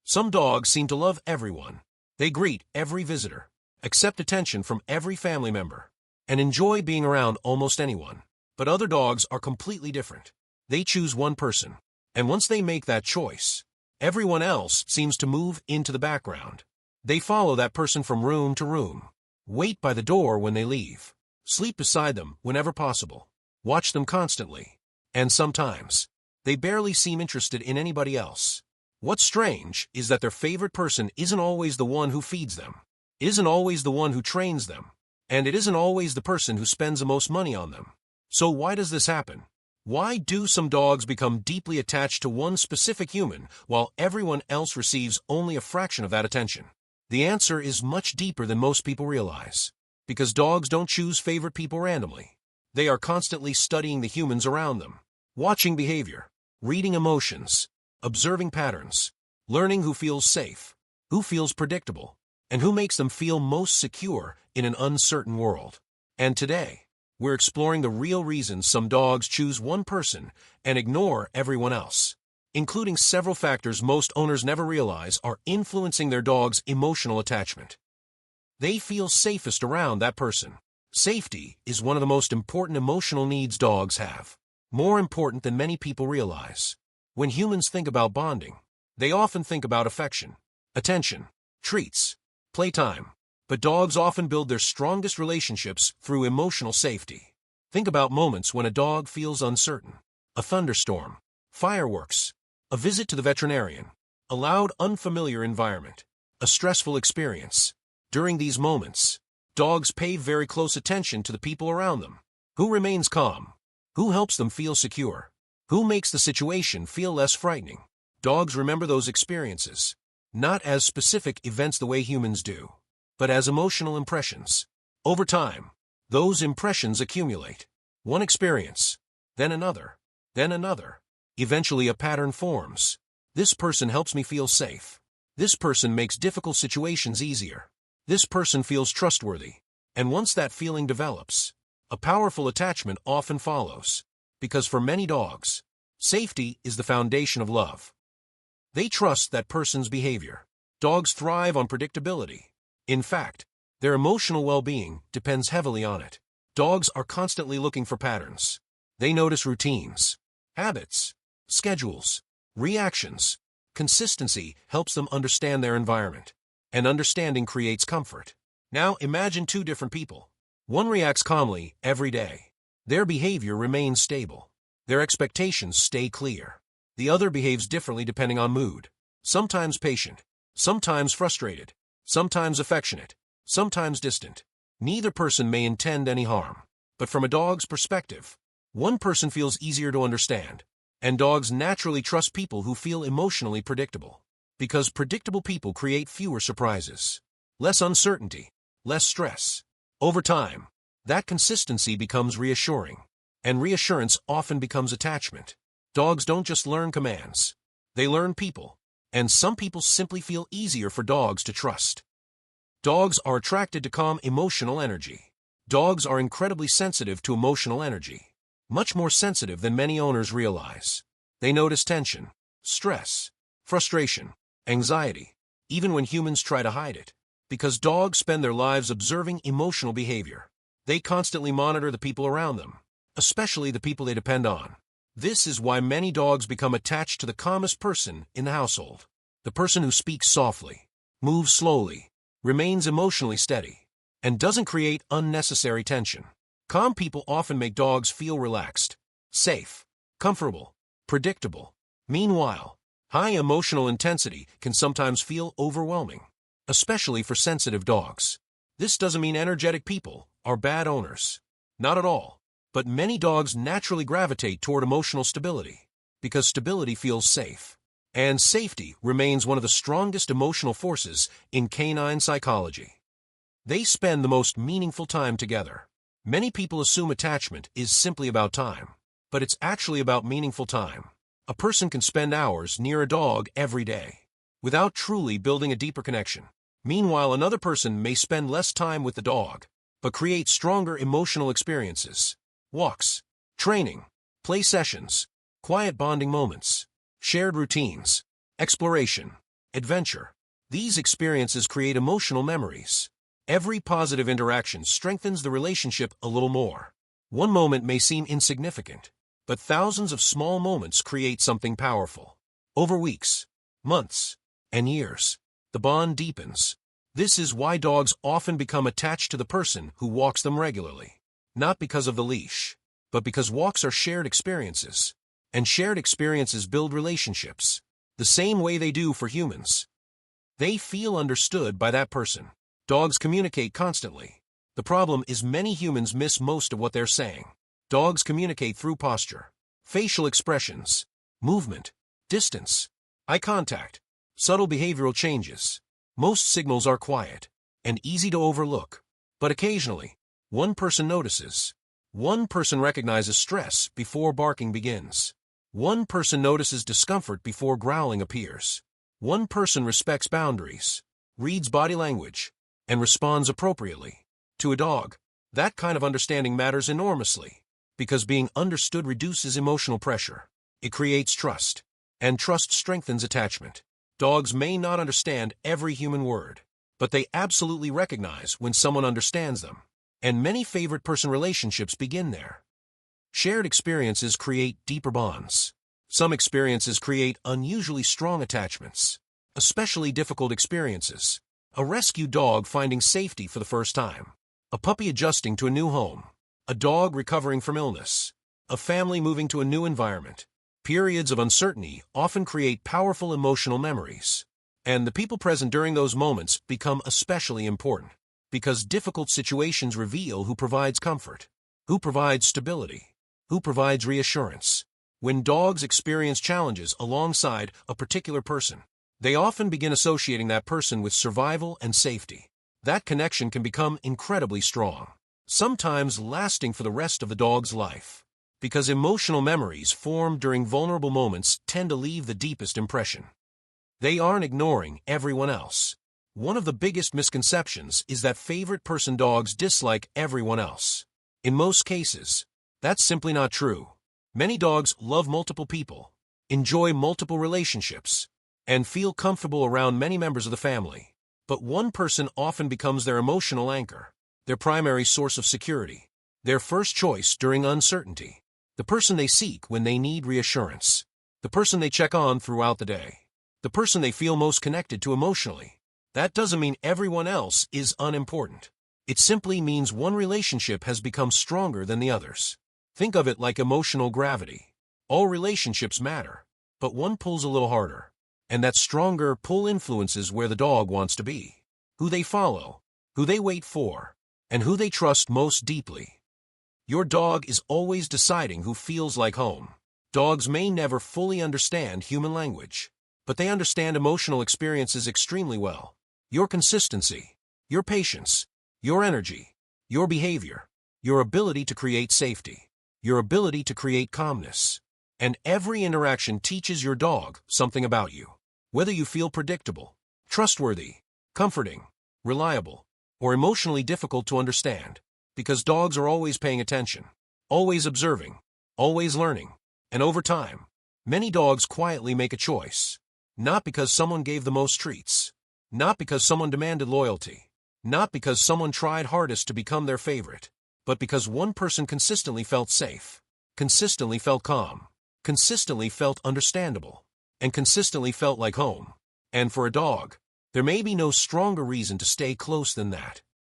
Some dogs seem to love everyone. They greet every visitor, accept attention from every family member, and enjoy being around almost anyone. But other dogs are completely different. They choose one person, and once they make that choice, everyone else seems to move into the background. They follow that person from room to room, wait by the door when they leave, sleep beside them whenever possible, watch them constantly, and sometimes, they barely seem interested in anybody else. What's strange is that their favorite person isn't always the one who feeds them, isn't always the one who trains them, and it isn't always the person who spends the most money on them. So why does this happen? Why do some dogs become deeply attached to one specific human while everyone else receives only a fraction of that attention? The answer is much deeper than most people realize. Because dogs don't choose favorite people randomly. They are constantly studying the humans around them, watching behavior, reading emotions, observing patterns, learning who feels safe, who feels predictable, and who makes them feel most secure in an uncertain world. And today, we're exploring the real reasons some dogs choose one person and ignore everyone else, including several factors most owners never realize are influencing their dog's emotional attachment. They feel safest around that person. Safety is one of the most important emotional needs dogs have, more important than many people realize. When humans think about bonding, they often think about affection, attention, treats, playtime. But dogs often build their strongest relationships through emotional safety. Think about moments when a dog feels uncertain. A thunderstorm, fireworks, a visit to the veterinarian, a loud, unfamiliar environment, a stressful experience. During these moments, dogs pay very close attention to the people around them. Who remains calm? Who helps them feel secure? Who makes the situation feel less frightening? Dogs remember those experiences, not as specific events the way humans do, but as emotional impressions. Over time, those impressions accumulate. One experience, then another, then another. Eventually a pattern forms. This person helps me feel safe. This person makes difficult situations easier. This person feels trustworthy. And once that feeling develops, a powerful attachment often follows. Because for many dogs, safety is the foundation of love. They trust that person's behavior. Dogs thrive on predictability. In fact, their emotional well-being depends heavily on it. Dogs are constantly looking for patterns. They notice routines, habits, schedules, reactions. Consistency helps them understand their environment, and understanding creates comfort. Now imagine two different people. One reacts calmly every day. Their behavior remains stable. Their expectations stay clear. The other behaves differently depending on mood. Sometimes patient, sometimes frustrated, sometimes affectionate, sometimes distant. Neither person may intend any harm. But from a dog's perspective, one person feels easier to understand, and dogs naturally trust people who feel emotionally predictable. Because predictable people create fewer surprises, less uncertainty, less stress. Over time, that consistency becomes reassuring, and reassurance often becomes attachment. Dogs don't just learn commands, they learn people, and some people simply feel easier for dogs to trust. Dogs are attracted to calm emotional energy. Dogs are incredibly sensitive to emotional energy, much more sensitive than many owners realize. They notice tension, stress, frustration, anxiety, even when humans try to hide it. Because dogs spend their lives observing emotional behavior, they constantly monitor the people around them, especially the people they depend on. This is why many dogs become attached to the calmest person in the household. The person who speaks softly, moves slowly, remains emotionally steady, and doesn't create unnecessary tension. Calm people often make dogs feel relaxed, safe, comfortable, predictable. Meanwhile, high emotional intensity can sometimes feel overwhelming, especially for sensitive dogs. This doesn't mean energetic people are bad owners. Not at all. But many dogs naturally gravitate toward emotional stability, because stability feels safe. And safety remains one of the strongest emotional forces in canine psychology. They spend the most meaningful time together. Many people assume attachment is simply about time, but it's actually about meaningful time. A person can spend hours near a dog every day, without truly building a deeper connection. Meanwhile, another person may spend less time with the dog, but create stronger emotional experiences. Walks, training, play sessions, quiet bonding moments, shared routines, exploration, adventure. These experiences create emotional memories. Every positive interaction strengthens the relationship a little more. One moment may seem insignificant, but thousands of small moments create something powerful. Over weeks, months, and years, the bond deepens. This is why dogs often become attached to the person who walks them regularly. Not because of the leash, but because walks are shared experiences. And shared experiences build relationships, the same way they do for humans. They feel understood by that person. Dogs communicate constantly. The problem is many humans miss most of what they're saying. Dogs communicate through posture, facial expressions, movement, distance, eye contact, subtle behavioral changes. Most signals are quiet and easy to overlook. But occasionally, one person notices. One person recognizes stress before barking begins. One person notices discomfort before growling appears. One person respects boundaries, reads body language, and responds appropriately. To a dog, that kind of understanding matters enormously, because being understood reduces emotional pressure. It creates trust, and trust strengthens attachment. Dogs may not understand every human word, but they absolutely recognize when someone understands them. And many favorite person relationships begin there. Shared experiences create deeper bonds. Some experiences create unusually strong attachments, especially difficult experiences. A rescue dog finding safety for the first time. A puppy adjusting to a new home. A dog recovering from illness. A family moving to a new environment. Periods of uncertainty often create powerful emotional memories. And the people present during those moments become especially important, because difficult situations reveal who provides comfort, who provides stability, who provides reassurance. When dogs experience challenges alongside a particular person, they often begin associating that person with survival and safety. That connection can become incredibly strong, sometimes lasting for the rest of the dog's life, because emotional memories formed during vulnerable moments tend to leave the deepest impression. They aren't ignoring everyone else. One of the biggest misconceptions is that favorite person dogs dislike everyone else. In most cases, that's simply not true. Many dogs love multiple people, enjoy multiple relationships, and feel comfortable around many members of the family. But one person often becomes their emotional anchor, their primary source of security, their first choice during uncertainty, the person they seek when they need reassurance, the person they check on throughout the day, the person they feel most connected to emotionally. That doesn't mean everyone else is unimportant. It simply means one relationship has become stronger than the others. Think of it like emotional gravity. All relationships matter, but one pulls a little harder. And that stronger pull influences where the dog wants to be, who they follow, who they wait for, and who they trust most deeply. Your dog is always deciding who feels like home. Dogs may never fully understand human language, but they understand emotional experiences extremely well. Your consistency, your patience, your energy, your behavior, your ability to create safety, your ability to create calmness. And every interaction teaches your dog something about you. Whether you feel predictable, trustworthy, comforting, reliable, or emotionally difficult to understand, because dogs are always paying attention, always observing, always learning. And over time, many dogs quietly make a choice. Not because someone gave the most treats, not because someone demanded loyalty, not because someone tried hardest to become their favorite, but because one person consistently felt safe, consistently felt calm, consistently felt understandable, and consistently felt like home. And for a dog, there may be no stronger reason to stay close than that.